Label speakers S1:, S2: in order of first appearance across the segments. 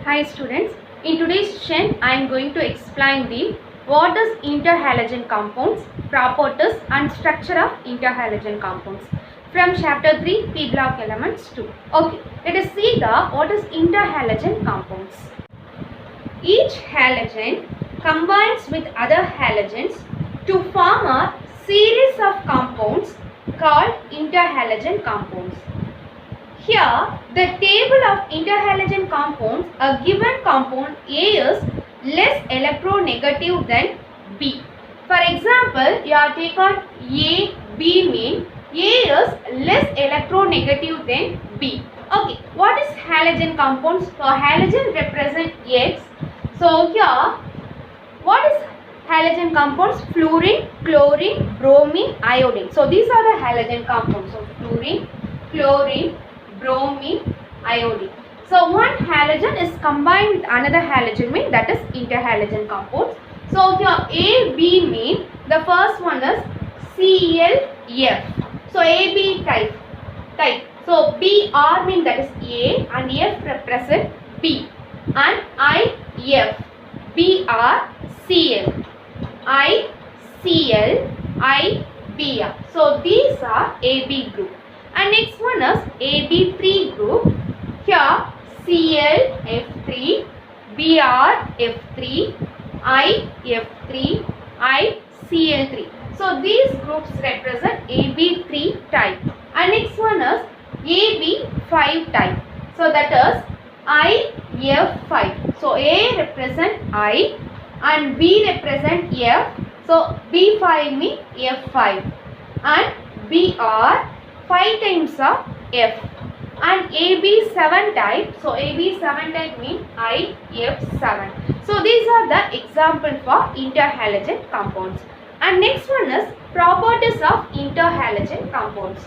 S1: Hi students, in today's session I am going to explain the what is interhalogen compounds, properties and structure of interhalogen compounds from chapter 3 P block elements 2. Okay, let us see the what is interhalogen compounds. Each halogen combines with other halogens to form a series of compounds called interhalogen compounds. Here, the table of interhalogen compounds, a given compound A is less electronegative than B. For example, you are taken A, B mean A is less electronegative than B. Okay, what is halogen compounds? So, halogen represent X. So, here, what is halogen compounds? Fluorine, chlorine, bromine, iodine. So, these are the halogen compounds. So, fluorine, chlorine, bromine, iodine. So one halogen is combined with another halogen mean that is interhalogen compounds. So here A, B mean the first one is ClF. So AB type. So Br mean that is A and F represent B and IF. Br, Cl, I, Cl, I, Br. So these are AB group. And next one is AB3 group. Here ClF3, BrF3, IF3, ICl3. So these groups represent AB3 type. And next one is AB5 type. So that is IF5. So A represent I and B represent F. So B5 means F5 and BR 5 times of F and AB7 type. So AB7 type means IF7. So these are the example for interhalogen compounds. And next one is properties of interhalogen compounds.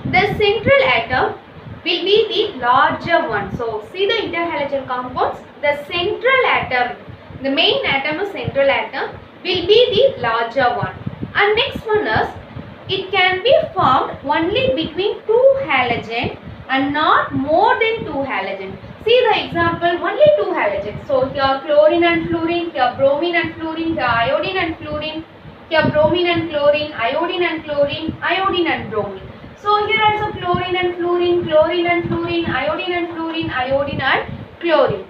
S1: The central atom will be the larger one. So see the interhalogen compounds. The central atom, the main atom is central atom, will be the larger one. And next one is it can be formed only between two halogens and not more than two halogens. See the example, only two halogens. So here chlorine and fluorine, here bromine and fluorine, here iodine and fluorine, here bromine and chlorine, iodine and chlorine, iodine and bromine. So here also chlorine and fluorine, chlorine and fluorine, iodine and fluorine, iodine and chlorine.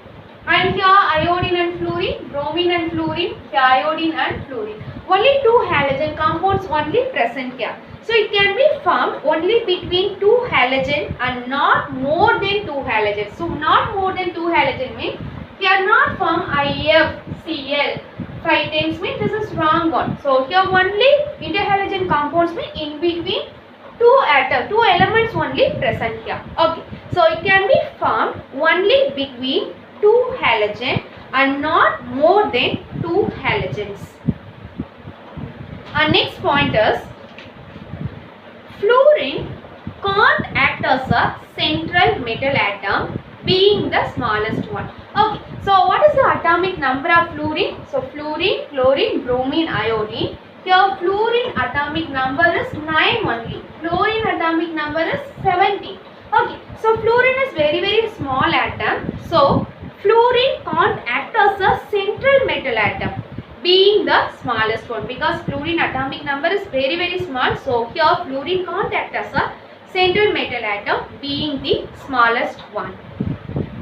S1: And here iodine and fluorine, bromine and fluorine, here iodine and fluorine. Only two halogen compounds only present here. So it can be formed only between two halogen and not more than two halogens. So not more than two halogen means we are not form IFCl 5 times means this is wrong one. So here only interhalogen compounds mean in between two elements only present here. Okay. So it can be formed only between two halogen and not more than two halogens. Our next point is fluorine can't act as a central metal atom being the smallest one. Okay, so what is the atomic number of fluorine? So fluorine, chlorine, bromine, iodine. Here fluorine atomic number is 9 only. Fluorine atomic number is 17. Okay, so fluorine is very small atom. So fluorine can't act as a central metal atom being the smallest one because fluorine atomic number is very small. So here fluorine can't act as a central metal atom being the smallest one.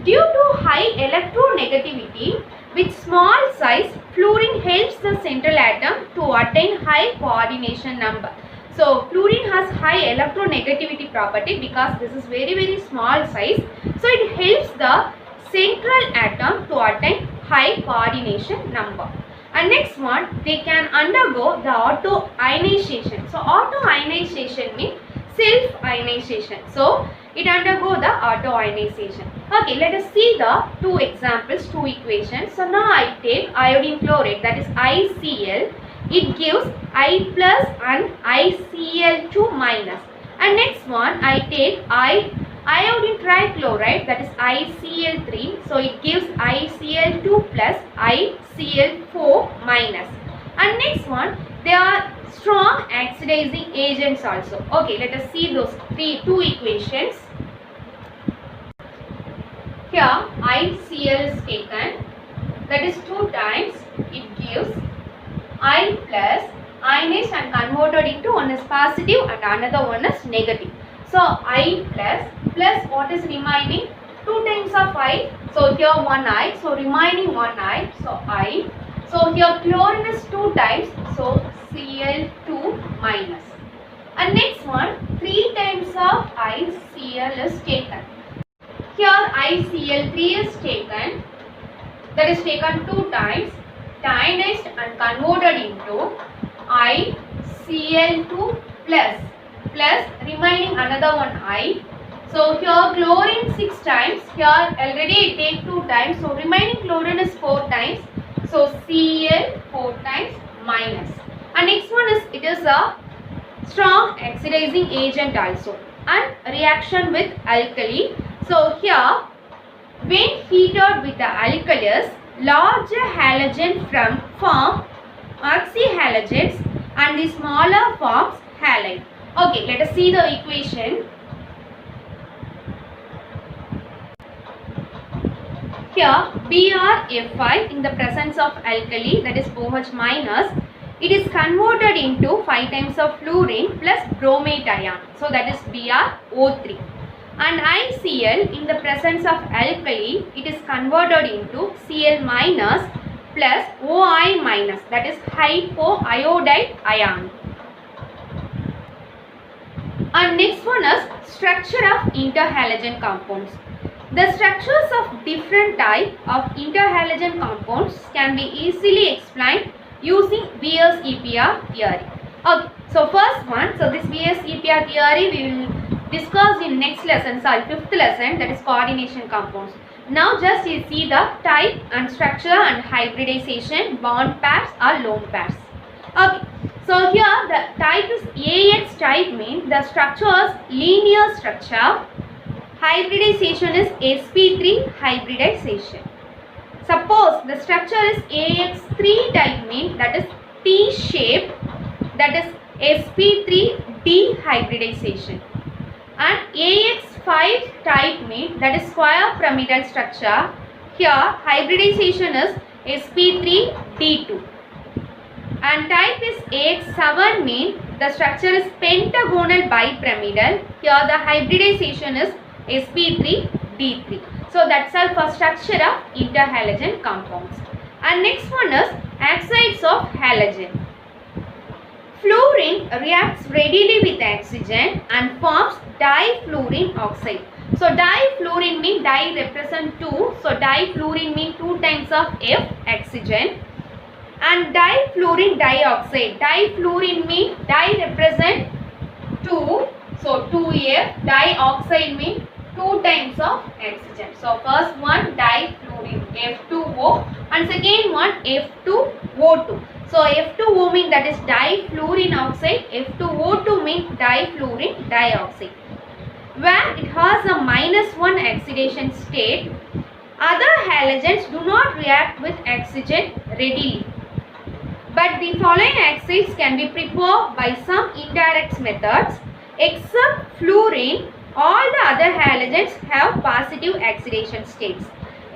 S1: Due to high electronegativity with small size, fluorine helps the central atom to attain high coordination number. So fluorine has high electronegativity property because this is very small size. So it helps the central atom to attain high coordination number. And next one, they can undergo the auto-ionization. So auto-ionization means self-ionization. So it undergo the auto-ionization. Okay, let us see the two examples, two equations. So now I take iodine chloride, that is ICl. It gives I plus and ICl2 minus. And next one I take iodine trichloride, that is ICl3. So it gives ICl2 plus ICl4 minus. And next one, they are strong oxidizing agents also. Okay, let us see those two equations. Here ICl is taken, that is 2 times, it gives I plus ionized and converted into one is positive and another one is negative. So I plus what is remaining? 2 times of I. So here 1 I. So remaining 1 I. So I. So here chlorine is 2 times. So Cl2 minus. And next one 3 times of ICl is taken. Here ICl3 is taken. That is taken 2 times, ionized and converted into ICl2 plus remaining another one I. So here chlorine 6 times, here already it take 2 times, so remaining chlorine is 4 times, so Cl 4 times minus. And next one is, it is a strong oxidizing agent also and reaction with alkali. So here when heated with the alkalis, larger halogen form oxyhalogens and the smaller forms halide. Okay, let us see the equation. Here BrFi in the presence of alkali, that is OH minus, it is converted into 5 times of fluorine plus bromate ion. So that is BrO3. And ICl in the presence of alkali, it is converted into Cl minus plus OI minus, that is hypoiodide ion. And next one is structure of interhalogen compounds. The structures of different type of interhalogen compounds can be easily explained using Beer's-EPR theory. Okay, so first one, so this Beer's-EPR theory we will discuss in next lesson, sorry, 5th lesson, that is coordination compounds. Now just you see the type and structure and hybridization, bond pairs or lone pairs. Okay, so here the type is AX type, means the structure is linear structure. Hybridization is sp3 hybridization. Suppose the structure is AX3 type, means that is T shape, that is sp3 dehybridization. And AX5 type, means that is square pyramidal structure. Here hybridization is sp3d2. And type is AX7, means the structure is pentagonal bipyramidal. Here the hybridization is sp3d3. So that's all for structure of interhalogen compounds. And next one is oxides of halogen. Fluorine reacts readily with oxygen and forms difluorine oxide. So difluorine means di represent 2. So difluorine means 2 times of F oxygen. And difluorine dioxide. Difluorine means di represent 2. So 2F. Dioxide means 2 times of oxygen. So first one difluorine F2O and second one F2O2. So F2O means that is difluorine oxide, F2O2 means difluorine dioxide. Where it has a -1 oxidation state, other halogens do not react with oxygen readily. But the following oxides can be prepared by some indirect methods. Except fluorine, all the other halogens have positive oxidation states.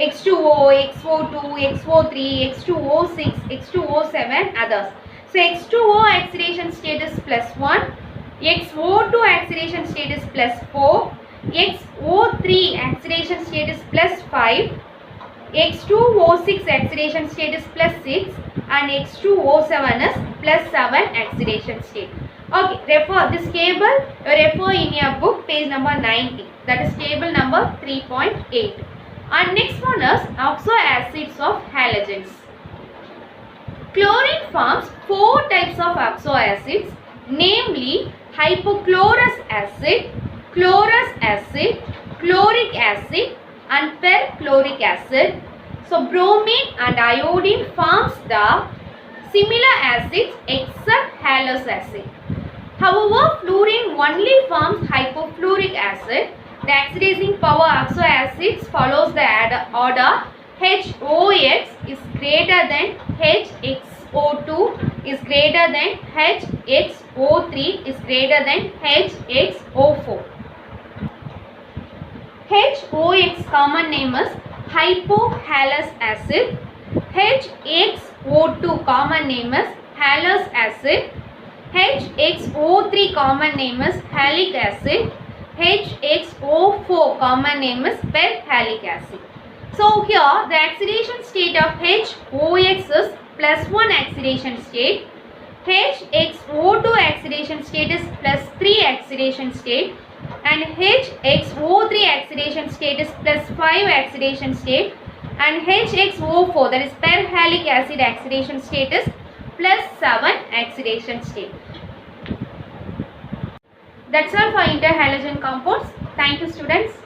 S1: X2O, X2O2, X2O3, X2O6, X2O7, others. So X2O oxidation state is +1, XO2 oxidation state is +4, XO3 oxidation state is +5, X2O6 oxidation state is +6 and X2O7 is +7 oxidation state. Okay, refer this table, refer in your book page number 90, that is table number 3.8. And next one is oxoacids of halogens. Chlorine forms 4 types of oxoacids, namely hypochlorous acid, chlorous acid, chloric acid and perchloric acid. So bromine and iodine forms the similar acids except halous acid. However, fluorine only forms hypofluoric acid. The oxidizing power of oxoacids follows the order HOX is greater than HXO2 is greater than HXO3 is greater than HXO4. HOX common name is hypohalous acid. HXO2 common name is halous acid. HXO3 common name is halic acid. HXO4 common name is perhalic acid. So here the oxidation state of HOX is +1 oxidation state. HXO2 oxidation state is +3 oxidation state, and HXO3 oxidation state is +5 oxidation state, and HXO4, that is perhalic acid, oxidation state is +7 oxidation state. That's all for interhalogen compounds. Thank you, students.